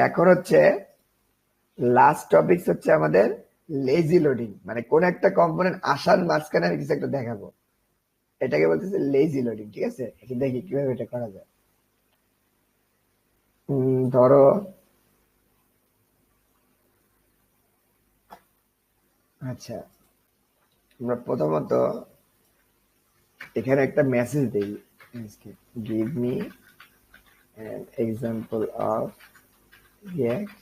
এখন হচ্ছে last topic হচ্ছে আমাদের লেজি লোডিং, মানে কোন একটা কম্পোনেন্ট আসার মাঝখানে আমি কিছু একটা দেখাবো, এটাকে বলতেছে লেজি লোডিং। ঠিক আছে, এটা দেখি কিভাবে এটা করা যায়। ধরো আচ্ছা, আমরা প্রথমত এখানে একটা মেসেজ দিই, give me an example of React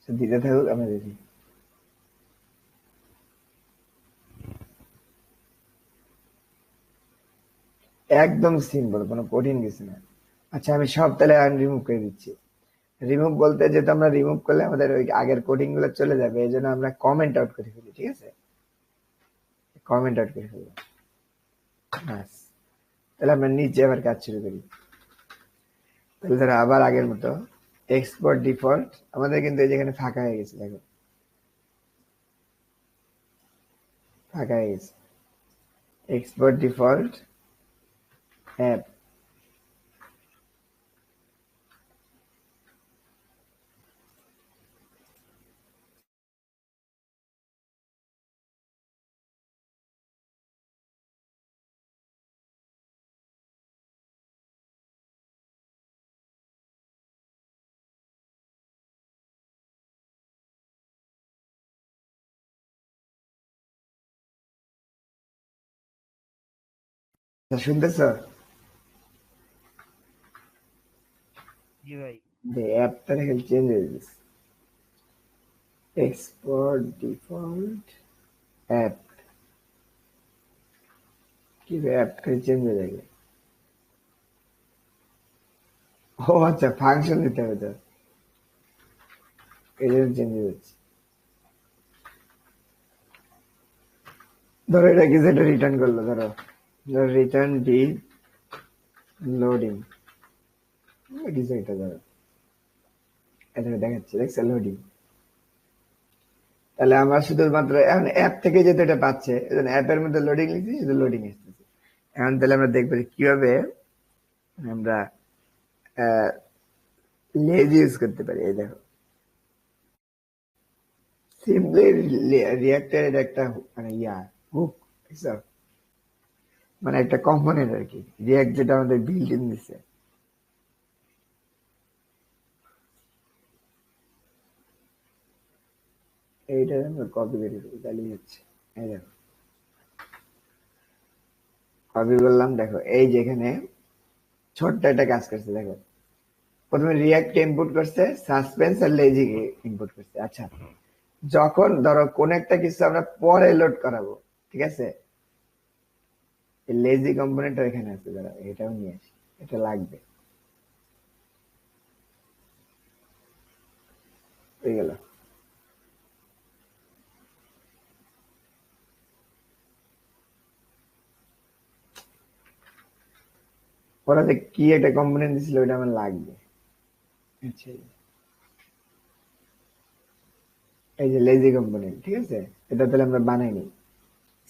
দিতে থাকুক, আমরা দেখি। একদম সিম্পল, কোনো কঠিন কিছু না। আচ্ছা, আমি সব তাহলে রিমুভ করে দিচ্ছি। রিমুভ বলতে যেহেতু আমরা রিমুভ করলে আমাদের ওই আগের কোডিং গুলো চলে যাবে, এই জন্য আমরা কমেন্ট আউট করে ফেলি। ঠিক আছে, কমেন্ট আউট করে ফেলবো। ব্যাস, তাহলে আমরা নিচে আবার কাজ শুরু করি। তাহলে ধরো আবার আগের মতো এক্সপোর্ট ডিফল্ট, আমাদের কিন্তু এই যেখানে ফাঁকা হয়ে গেছে, দেখো ফাঁকা হয়ে গেছে। এক্সপোর্ট ডিফল্ট অ্যাপ, শুনতেছ? জি ভাই। যে অ্যাপটা দেখে চেঞ্জ হয়ে গেছে। এক্সপোর্ট ডিফল্ট অ্যাপ, কি অ্যাপটা চেঞ্জ হয়ে যাবে? ও আচ্ছা, ফাংশন দিতে হবে তো, এই জন্য চেঞ্জ হয়ে যাচ্ছে। ধরো এটা কিছু একটা রিটার্ন করলো, ধরো রিটার্ন ডি লোডিং, কিছু একটা ধরো এটা দেখাচ্ছে, দেখছে লোডিং। তাহলে আমরা শুধুমাত্র এখন অ্যাপ থেকে যেহেতু এটা পাচ্ছে, অ্যাপের মধ্যে লোডিং লিখছি, শুধু লোডিং আসতেছে। এখন তাহলে আমরা দেখবো যে কিভাবে আমরা লেজ ইউজ করতে পারি। এই দেখো, সিম্পলি রিয়াক্টের এটা একটা মানে হুক, মানে একটা কম্পোনেন্ট আর কি, রিয়াক্ট যেটা আমাদের বিল্ট ইন দিচ্ছে। এইটা আমরা কপি করে দিই, তাহলেই হচ্ছে। এই দেখো, কপি করলাম, দেখো এই যেখানে ছোট্ট একটা কাজ করছে, দেখো প্রথমে রিয়াক্ট ইনপুট করছে, সাসপেন্স আর লেজি ইনপুট করছে। আচ্ছা, যখন ধরো কোন একটা কিছু আমরা পরে লোড করাবো, ঠিক আছে, লেজি কম্পোনেন্ট এখানে আছে, ধরো এটাও নিয়ে আসি, এটা লাগবে, হয়ে গেল। ওরা যে কি একটা কম্পোনেন্ট দিছিল, ওটা আমার লাগবে। আচ্ছা, এই যে লেজি কম্পোনেন্ট, ঠিক আছে, এটা তাহলে আমরা বানাইনি।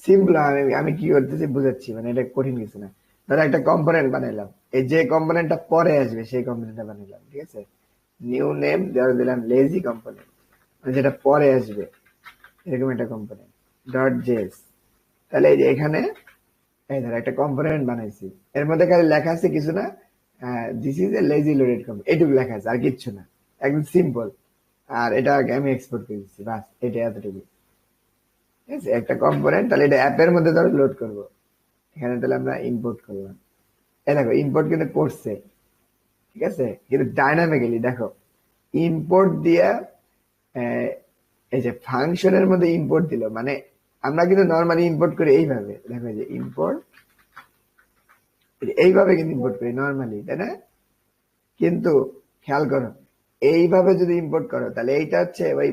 সিম্পল, আমি কি করতেছি বুঝাচ্ছি, মানে এটা কঠিন কিছু না। ধরো একটা কম্পোনেন্ট বানাইলাম, এই যে কম্পোনেন্টটা পরে আসবে সেই কম্পোনেন্টটা বানাইলাম, ঠিক আছে। নিউ নেম দিলাম লেজি কম্পোনেন্ট, মানে যেটা পরে আসবে এরকম একটা কম্পোনেন্ট, ডট জেস। তাহলে এই যে এখানে এই ধর একটা কম্পোনেন্ট বানাইছি, এর মধ্যে খালি লেখা আছে কিছু না, this is a lazy loaded component, এটুকু লেখা আছে, আর কিচ্ছু না, একদম সিম্পল। আর এটা আমি এক্সপোর্ট করে দিচ্ছি, বাস, এটা এতটুকু। ঠিক আছে, একটা কম্পোনেন্ট, তাহলে এটা অ্যাপের মধ্যে ধরো লোড করবো, এখানে তাহলে আমরা ইম্পোর্ট করলাম। এই দেখো ইম্পোর্ট কিন্তু করছে, ঠিক আছে, কিন্তু ডাইনামিক্যালি দেখো ইম্পোর্ট দিয়া এই যে ফাংশনের মধ্যে ইম্পোর্ট দিল, মানে আমরা কিন্তু নর্মালি ইম্পোর্ট করি এইভাবে, দেখো যে ইম্পোর্ট এইভাবে কিন্তু ইম্পোর্ট করি নর্মালি, তাই না? কিন্তু খেয়াল করো, এইভাবে যদি ইম্পোর্ট করো তাহলে এইটা হচ্ছে ওই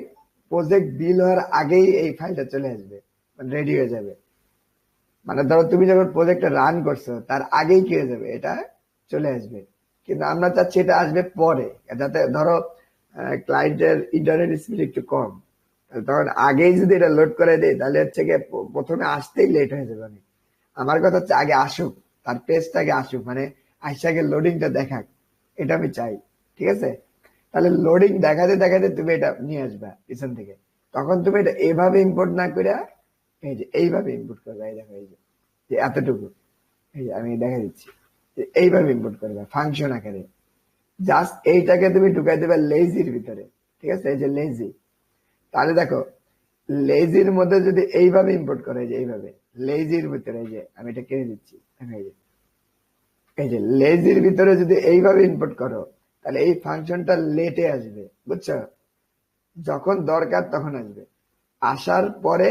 প্রজেক্ট বিল হওয়ার আগেই এই ফাইলটা চলে আসবে, মানে রেডি হয়ে যাবে। মানে ধরো তুমি যখন প্রজেক্টটা রান করছো তার আগেই কি হয়ে যাবে, এটা চলে আসবে। কিন্তু আমরা চাচ্ছি এটা আসবে পরে, যাতে ধরো ক্লায়েন্টের ইন্টারনেট স্পিড একটু কম, তখন আগেই যদি এটা লোড করে দেয় তাহলে হচ্ছে গিয়ে প্রথমে আসতেই লেট হয়ে যাবে অনেক। আমার কথা হচ্ছে আগে আসুক, তার পেজটাকে আসুক, মানে আইসাকে লোডিংটা দেখাক, এটা আমি চাই। ঠিক আছে, তাহলে লোডিং দেখাতে দেখাতে তুমি এটা নিয়ে আসবা পিছন থেকে। তখন তুমি এটা এভাবে ইম্পোর্ট না করে এই যে এইভাবে ইম্পোর্ট করবে। এই দেখো, এই যে এতটুকু, এই যে আমি দেখা দিচ্ছি, যে এইভাবে ইম্পোর্ট করবে ফাংশন আকারে। জাস্ট এইটাকে তুমি ঢুকাই দেবে লেজির ভিতরে। ঠিক আছে, এই যে লেজি, তাহলে দেখো লেজির মধ্যে যদি এইভাবে ইম্পোর্ট করে, যে এইভাবে লেজির ভিতরে, এই যে আমি এটা কেটে দিচ্ছি, এই যে লেজির ভিতরে যদি এইভাবে ইনপুট করো, তাহলে এই ফাংশনটা লেটে আসবে, বুঝছো? যখন দরকার তখন আসবে। আসার পরে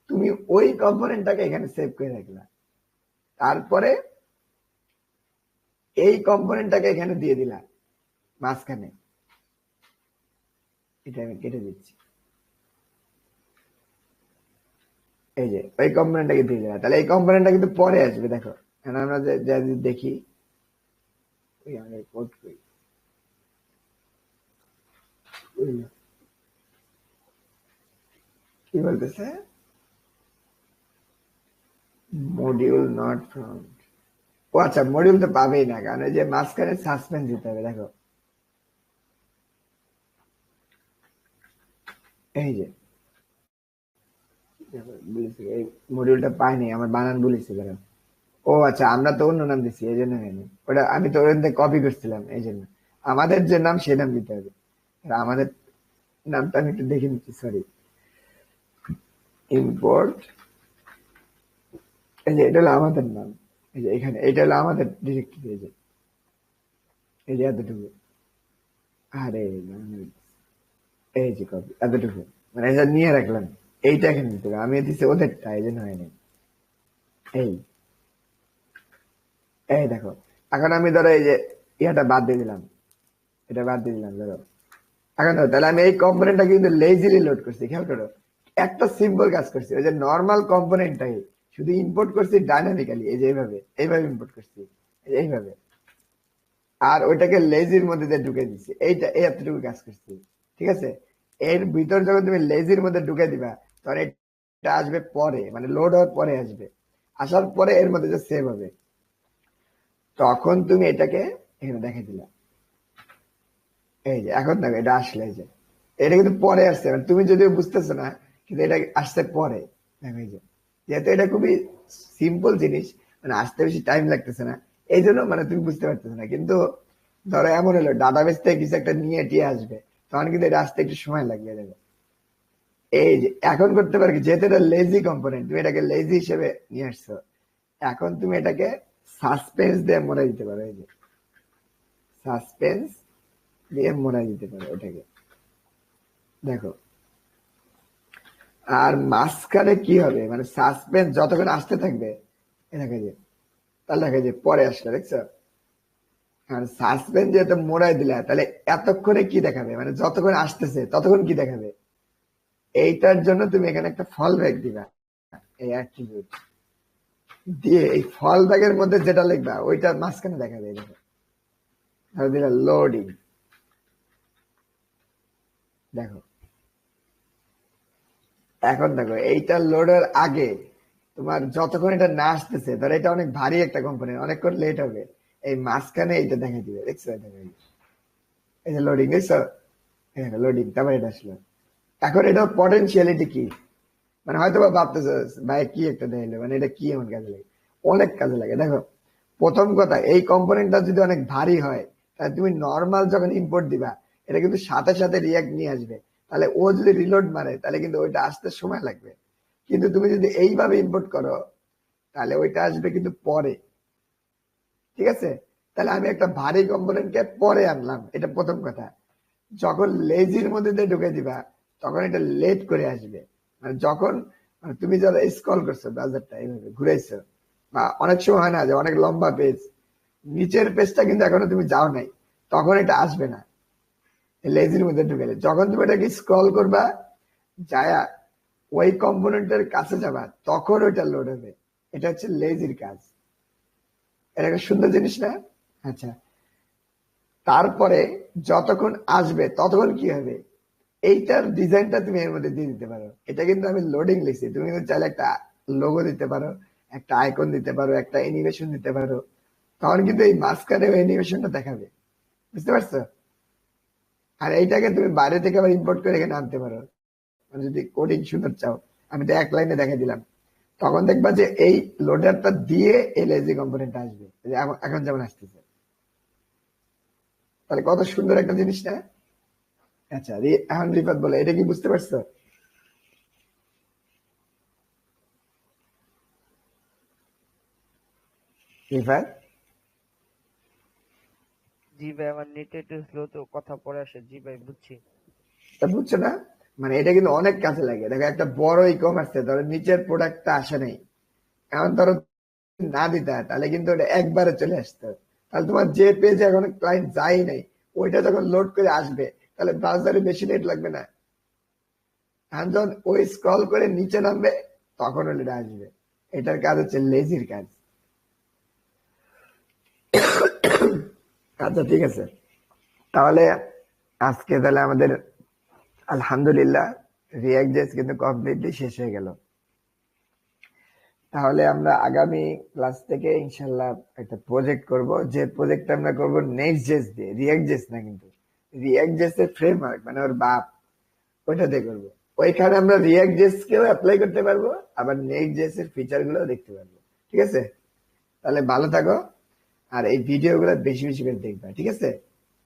তুমি ওই কম্পোনেন্টটাকে এখানে সেভ করে রাখলা, তারপরে এই কম্পোনেন্টটাকে এখানে দিয়ে দিলা মাঝখানে। এটা আমি কেটে দিচ্ছি, এই যে ওই কম্পোনেন্টটাকে দিয়ে দিলা, তাহলে এই কম্পোনেন্টটা কিন্তু পরে আসবে। দেখো এখন আমরা যদি দেখি, ওই আমাদের কোড করি, কি বলতেছে, মডিউল নট ফাউন্ড। ও আচ্ছা, মডিউল তো পাবেই না, কারণ এই যে মাঝখানে সাসপেন্স দিতে হবে। দেখো এই যে এই মডিউলটা পাইনি, আমার বানান বলেছি কারণ, ও আচ্ছা আমরা তো অন্য নাম দিচ্ছি, এই জন্য হয়নি ওটা। আমি তো ওখান থেকে কপি করছিলাম, এই জন্য আমাদের যে নাম সে নাম দিতে হবে। আর আমাদের নামটা আমি একটু দেখে নিচ্ছি, সরি। ইম্পোর্ট, এই যে এটা হলো আমাদের নাম, এই যে এখানে এটা হলো আমাদের ডিরেক্টরি, এই যে এতটুকু। আরে এই যে কপি এতটুকু, মানে এটা নিয়ে রাখলাম, এইটা এখানে দিতে হবে। আমি দিচ্ছি ওদেরটা, এই জন্য হয়নি। এই এই দেখো, এখন আমি ধরো এই যে ইয়াটা বাদ দিয়ে দিলাম, এটা বাদ দিয়ে দিলাম ধরো। এখন ধরো, তাহলে আমি এই কম্পোনেন্টটা কিন্তু লেজিলি লোড করছি, খেয়াল করো। একটা সিম্পল কাজ করছি, ওই যে নর্মাল কম্পোনেন্টটাই শুধু ইম্পোর্ট করছি ডাইনামিক্যালি, এই যে এইভাবে এইভাবে ইম্পোর্ট করছি, এই যে এইভাবে। আর ওইটাকে লেজির মধ্যে দিয়ে ঢুকে দিচ্ছি, এইটা এই এতটুকু কাজ করছি। ঠিক আছে, এর ভিতর যখন তুমি লেজির মধ্যে ঢুকে দিবা, তখন এটা আসবে পরে, মানে লোড হওয়ার পরে আসবে। আসার পরে এর মধ্যে যে সেভ হবে, তখন তুমি এটাকে এখানে দেখে দিলা। এই যে এখন দেখো এটা আসলে, এই যে এটা কিন্তু পরে আসছে, মানে তুমি যদিও বুঝতেছো না, কিন্তু এটা আসছে পরে। দেখো এই যে, যেহেতু এটা খুবই সিম্পল জিনিস, মানে আসতে বেশি টাইম লাগতেছে না, এই জন্য মানে তুমি বুঝতে পারতেছো না। কিন্তু ধরো এমন হলো ডাটাবেস থেকে কিছু একটা নিয়ে এটি আসবে, তখন কিন্তু এটা আসতে একটু সময় লাগবে। দেখো এই যে এখন করতে পারো কি, যেহেতু এটা লেজি কম্পোনেন্ট, তুমি এটাকে লেজি হিসেবে নিয়ে আসছো, এখন তুমি এটাকে সাসপেন্স দিয়ে মোড়া দিতে পারো। এই যে সাসপেন্স দিয়ে মোড়া দিতে পারো এটাকে, দেখো। আর মাঝখানে কি হবে, মানে সাসপেন্স যতক্ষণ আসতে থাকবে, এ দেখা যায়, তাহলে দেখা যায় পরে আসলে, দেখছো? আর সাসপেন্স যেহেতু মোড়াই দিলা, তাহলে এতক্ষণে কি দেখাবে, মানে যতক্ষণ আসতেছে ততক্ষণ কি দেখাবে, এইটার জন্য তুমি এখানে একটা ফল ব্যাগ দিবা, এই অ্যাট্রিবিউট দিয়ে এই ফল ব্যাগের মধ্যে যেটা লিখবা ওইটা মাঝখানে দেখাবে। দেখো ধরো দিলা লোডিং, দেখো এখন দেখো এইটা লোডের আগে তোমার যতক্ষণ এটা না আসতেছে, ধরো এটা অনেক ভারী একটা কোম্পানি, অনেকক্ষণ লেট হবে, এই মাঝখানে এইটা দেখা দিবে, দেখছো? এই যে লোডিং, দেখছো? লোডিং, তারপর এটা আসলো। এখন এটা পটেনশিয়ালিটি কি, মানে হয়তো বা ভাবতেছো ভাই কি একটা দেখলে, মানে এটা কি এমন কাজে লাগে, অনেক কাজে লাগে। দেখো প্রথম কথা, এই কম্পোনেন্টটা যদি অনেক ভারী হয়, তাহলে তুমি নর্মাল যখন ইম্পোর্ট দিবা, এটা কিন্তু সাথে সাথে রিয়াক্ট নিয়ে আসবে। তাহলে ও যদি রিলোড মারে, তাহলে কিন্তু ওইটা আসতে সময় লাগবে। কিন্তু তুমি যদি এইভাবে ইম্পোর্ট করো, তাহলে ওইটা আসবে কিন্তু পরে। ঠিক আছে, তাহলে আমি একটা ভারী কম্পোনেন্টকে পরে আনলাম, এটা প্রথম কথা। যখন লেজির মধ্যে দিয়ে ঢুকে দিবা, তখন এটা লেট করে আসবে। মানে যখন, মানে তুমি যারা স্ক্রল করছো ব্রাউজারটা এইভাবে ঘুরাইছো, বা অনেক সময় হয় না যে অনেক লম্বা পেজ, নিচের পেজটা কিন্তু এখনো তুমি যাও নাই, তখন এটা আসবে না লেজির মধ্যে ঢুকে। যখন তুমি এটাকে স্ক্রল করবা, যায়া ওই কম্পোনেন্টের কাছে যাবা, তখন ওইটা লোড হবে। এটা হচ্ছে লেজির কাজ। এটা একটা সুন্দর জিনিস না? আচ্ছা, তারপরে যতক্ষণ আসবে ততক্ষণ কি হবে, এইটার ডিজাইনটা তুমি এর মধ্যে দিয়ে দিতে পারো। এটা কিন্তু আমি লোডিং লিখছি, তুমি কিন্তু চাইলে একটা লোগো দিতে পারো, একটা আইকন দিতে পারো, একটা অ্যানিমেশন দিতে পারো, তখন কিন্তু এই মাঝখানে অ্যানিমেশনটা দেখাবে। বুঝতে পারছো? আর এইটাকে তুমি বাইরে থেকে আবার ইম্পোর্ট করে এখানে আনতে পারো। মানে যদি কোডিং সুন্দর চাও, আমি তো এক লাইনে দেখাই দিলাম, তখন দেখবা যে এই লোডারটা দিয়ে এই লেজি কম্পোনেন্ট আসবে, এই যে এখন যেমন আসতেছে। তাহলে কত সুন্দর একটা জিনিস না? আচ্ছা, এখন রিফাত বলে, এটা কি বুঝতে পারছো? রিফাত, জি ভাই, আমার নেট একটু স্লো তো, কথা পরে আসে। জি ভাই, বুঝছি। তা বুঝছো না? মানে এটা কিন্তু অনেক কাজে লাগে। দেখো একটা বড় ই কমার্সে ধরো নিচের প্রোডাক্টটা আসে নাই, এখন ধরো না দিতা তাহলে কিন্তু ওটা একবারে চলে আসতো। তাহলে তোমার যে পেজে এখন ক্লায়েন্ট যাই নাই, ওইটা যখন লোড করে আসবে, তাহলে ব্রাউজারে বেশি নেট লাগবে না। এখন যখন ওই স্ক্রল করে নিচে নামবে, তখন ওটা আসবে। এটার কাজ হচ্ছে লেজির কাজ। আচ্ছা ঠিক আছে, তাহলে আজকে তাহলে আমাদের আলহামদুলিল্লাহ রিয়াক্ট জেস কিন্তু কমপ্লিটলি শেষ হয়ে গেল। তাহলে আমরা আগামী ক্লাস থেকে ইনশাল্লাহ একটা প্রজেক্ট করব, যে প্রজেক্ট আমরা করব নেক্সট জেস দিয়ে, রিয়াক্ট জেস না কিন্তু, রিয়াক্ট জেস এর ফ্রেমওয়ার্ক মানে ওর বাপ, ওইটা দিয়ে করবো। ওইখানে আমরা রিয়াক্ট জেস কেও অ্যাপ্লাই করতে পারবো, আবার নেক্সট জেস এর ফিচার গুলো দেখতে পারবো। ঠিক আছে? তাহলে ভালো থাকো, আর এই ভিডিও গুলো বেশি বেশি করে দেখবা। ঠিক আছে?